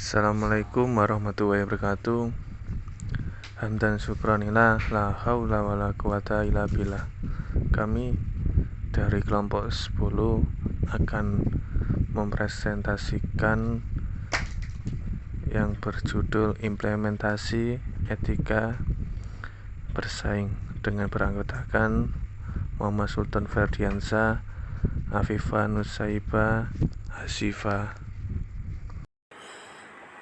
Assalamualaikum warahmatullahi wabarakatuh. Hamdan syukronillah, la haula wala quwata illa billah. Kami dari kelompok 10 akan mempresentasikan yang berjudul implementasi etika bersaing dengan beranggotakan Muhammad Sultan Ferdiansyah, Afifah Nusaibah, Hasifah.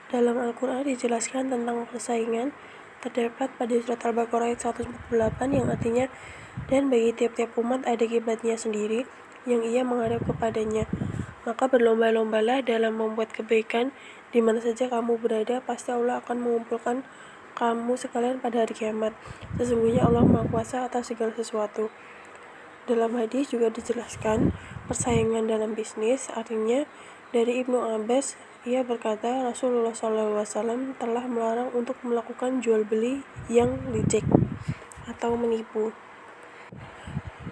Dalam Al-Quran dijelaskan tentang persaingan, terdapat pada surat Al-Baqarah ayat 148 yang artinya, dan bagi tiap-tiap umat ada kiblatnya sendiri yang ia menghadap kepadanya. Maka berlomba-lombalah dalam membuat kebaikan di mana saja kamu berada, pasti Allah akan mengumpulkan kamu sekalian pada hari kiamat. Sesungguhnya Allah Maha Kuasa atas segala sesuatu. Dalam hadis juga dijelaskan persaingan dalam bisnis, artinya dari Ibnu Abbas, ia berkata Rasulullah SAW telah melarang untuk melakukan jual beli yang licik atau menipu.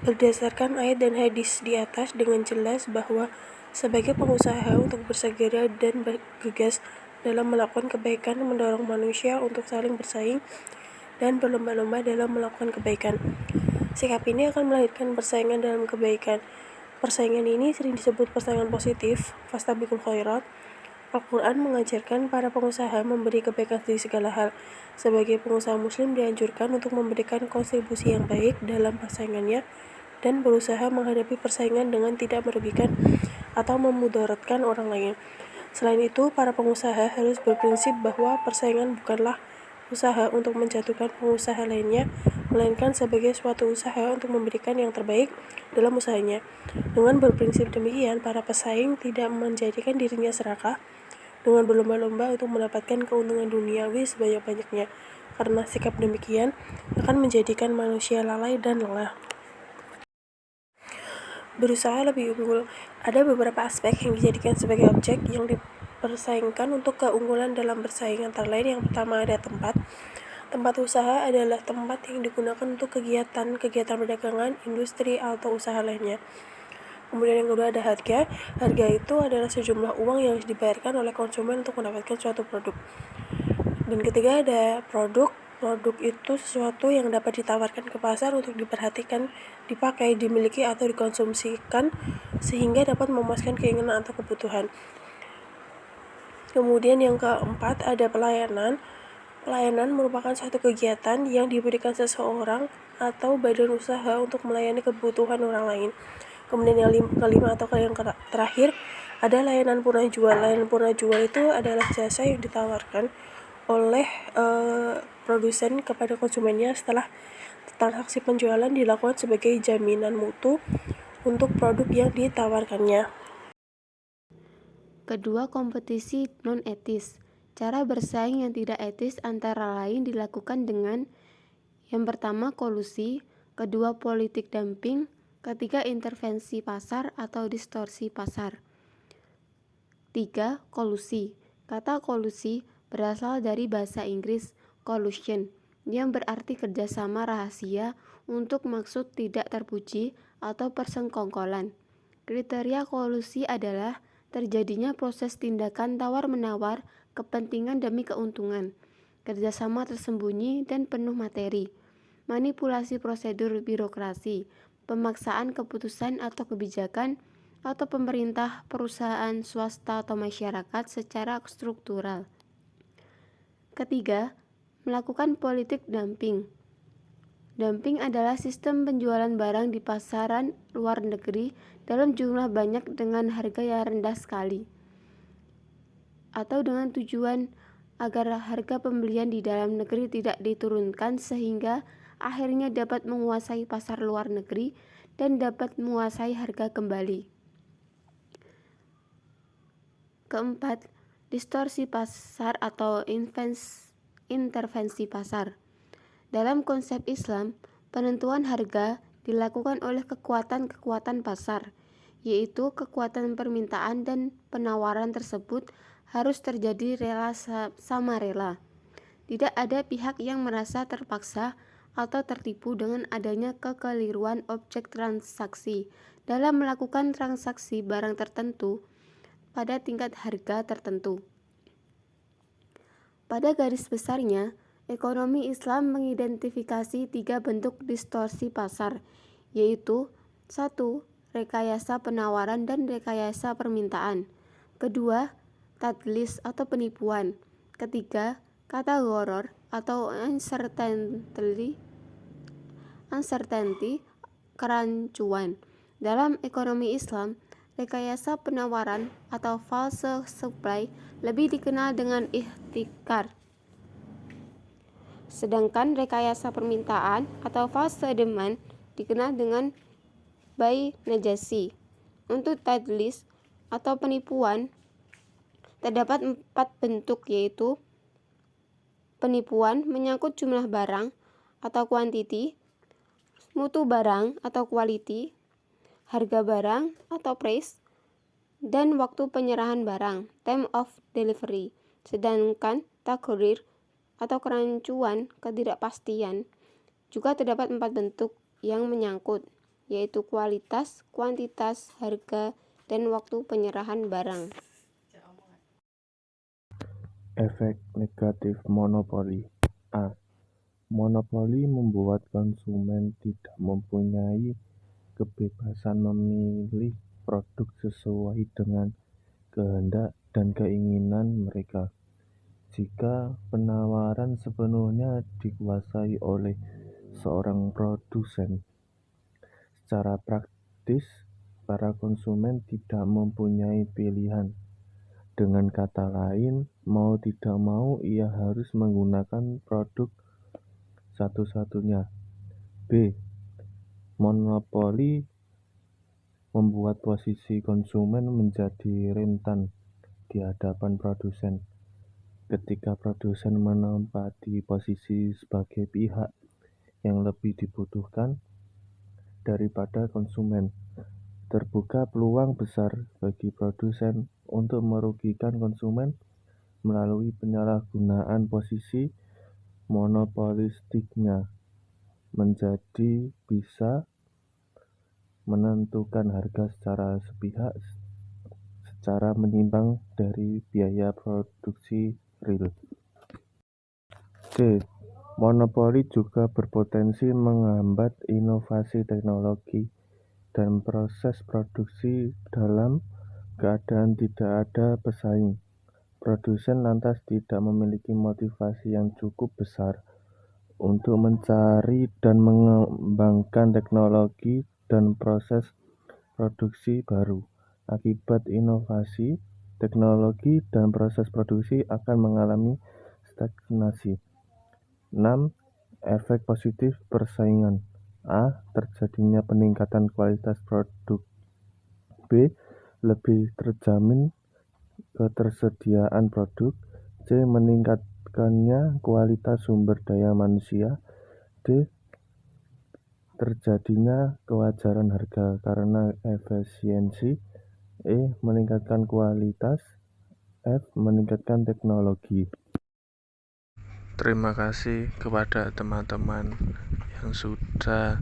Berdasarkan ayat dan hadis di atas dengan jelas bahwa sebagai pengusaha untuk bersegera dan bergegas dalam melakukan kebaikan, mendorong manusia untuk saling bersaing dan berlomba-lomba dalam melakukan kebaikan. Sikap ini akan melahirkan persaingan dalam kebaikan. Persaingan ini sering disebut persaingan positif, fastabiqul khairat. Al-Quran mengajarkan para pengusaha memberi kebaikan di segala hal. Sebagai pengusaha muslim dianjurkan untuk memberikan kontribusi yang baik dalam persaingannya dan berusaha menghadapi persaingan dengan tidak merugikan atau memudaratkan orang lain. Selain itu, para pengusaha harus berprinsip bahwa persaingan bukanlah usaha untuk menjatuhkan pengusaha lainnya, melainkan sebagai suatu usaha untuk memberikan yang terbaik dalam usahanya. Dengan berprinsip demikian, para pesaing tidak menjadikan dirinya serakah dengan berlomba-lomba untuk mendapatkan keuntungan duniawi sebanyak-banyaknya, karena sikap demikian akan menjadikan manusia lalai dan lelah. Berusaha lebih unggul. Ada beberapa aspek yang dijadikan sebagai objek yang dipersaingkan untuk keunggulan dalam bersaing. Antara lain, yang pertama ada tempat. Tempat usaha adalah tempat yang digunakan untuk kegiatan perdagangan, industri, atau usaha lainnya. Kemudian yang kedua ada harga. Harga itu adalah sejumlah uang yang harus dibayarkan oleh konsumen untuk mendapatkan suatu produk. Dan ketiga ada produk. Produk itu sesuatu yang dapat ditawarkan ke pasar untuk diperhatikan, dipakai, dimiliki, atau dikonsumsikan sehingga dapat memuaskan keinginan atau kebutuhan. Kemudian yang keempat ada pelayanan. Pelayanan merupakan suatu kegiatan yang diberikan seseorang atau badan usaha untuk melayani kebutuhan orang lain. Kemudian yang kelima atau yang terakhir ada layanan purna jual. Layanan purna jual itu adalah jasa yang ditawarkan oleh produsen kepada konsumennya setelah transaksi penjualan dilakukan sebagai jaminan mutu untuk produk yang ditawarkannya. Kedua, kompetisi non-etis. Cara bersaing yang tidak etis antara lain dilakukan dengan yang pertama kolusi, kedua politik dumping, ketiga intervensi pasar atau distorsi pasar. 3. Kolusi. Kata kolusi berasal dari bahasa Inggris collusion, yang berarti kerjasama rahasia untuk maksud tidak terpuji atau persengkongkolan. Kriteria kolusi adalah terjadinya proses tindakan tawar-menawar kepentingan demi keuntungan, kerjasama tersembunyi dan penuh materi, manipulasi prosedur birokrasi, pemaksaan keputusan atau kebijakan, atau pemerintah, perusahaan, swasta, atau masyarakat secara struktural. Ketiga, melakukan politik dumping. Dumping adalah sistem penjualan barang di pasaran luar negeri dalam jumlah banyak dengan harga yang rendah sekali, atau dengan tujuan agar harga pembelian di dalam negeri tidak diturunkan sehingga akhirnya dapat menguasai pasar luar negeri dan dapat menguasai harga kembali. Keempat, distorsi pasar atau intervensi pasar. Dalam konsep Islam, penentuan harga dilakukan oleh kekuatan pasar, yaitu kekuatan permintaan dan penawaran tersebut harus terjadi rela sama rela. Tidak ada pihak yang merasa terpaksa atau tertipu dengan adanya kekeliruan objek transaksi dalam melakukan transaksi barang tertentu pada tingkat harga tertentu. Pada garis besarnya, ekonomi Islam mengidentifikasi 3 bentuk distorsi pasar, yaitu 1. Rekayasa penawaran dan rekayasa permintaan. Kedua, tadlis atau penipuan. Ketiga, kata gharar atau uncertainty, kerancuan. Dalam ekonomi Islam, rekayasa penawaran atau false supply lebih dikenal dengan ihtikar. Sedangkan rekayasa permintaan atau false demand dikenal dengan buy najasi. Untuk tadlis atau penipuan terdapat 4 bentuk, yaitu penipuan menyangkut jumlah barang atau quantity, mutu barang atau quality, harga barang atau price, dan waktu penyerahan barang, time of delivery. Sedangkan taghrir atau kerancuan, ketidakpastian, juga terdapat 4 bentuk yang menyangkut, yaitu kualitas, kuantitas, harga, dan waktu penyerahan barang. Efek negatif monopoli. A. Monopoli membuat konsumen tidak mempunyai kebebasan memilih produk sesuai dengan kehendak dan keinginan mereka. Jika penawaran sepenuhnya dikuasai oleh seorang produsen, secara praktis para konsumen tidak mempunyai pilihan. Dengan kata lain, mau tidak mau ia harus menggunakan produk satu-satunya. B. Monopoli membuat posisi konsumen menjadi rentan di hadapan produsen. Ketika produsen menempati posisi sebagai pihak yang lebih dibutuhkan daripada konsumen, terbuka peluang besar bagi produsen untuk merugikan konsumen melalui penyalahgunaan posisi monopolistiknya, menjadi bisa menentukan harga secara sepihak secara menyimpang dari biaya produksi real. C. Monopoli juga berpotensi menghambat inovasi teknologi dan proses produksi dalam keadaan tidak ada pesaing. Produsen lantas tidak memiliki motivasi yang cukup besar untuk mencari dan mengembangkan teknologi dan proses produksi baru. Akibat inovasi, teknologi dan proses produksi akan mengalami stagnasi. 6. Efek positif persaingan. A. Terjadinya peningkatan kualitas produk. B. Lebih terjamin ketersediaan produk. C. Meningkatkannya kualitas sumber daya manusia. D. Terjadinya kewajaran harga karena efisiensi. E. Meningkatkan kualitas. F. Meningkatkan teknologi. Terima kasih kepada teman-teman yang sudah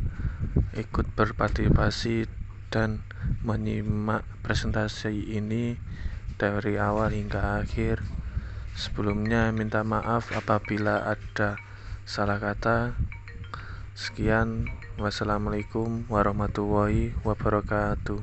ikut berpartisipasi dan menyimak presentasi ini dari awal hingga akhir. Sebelumnya minta maaf apabila ada salah kata. Sekian, wassalamualaikum warahmatullahi wabarakatuh.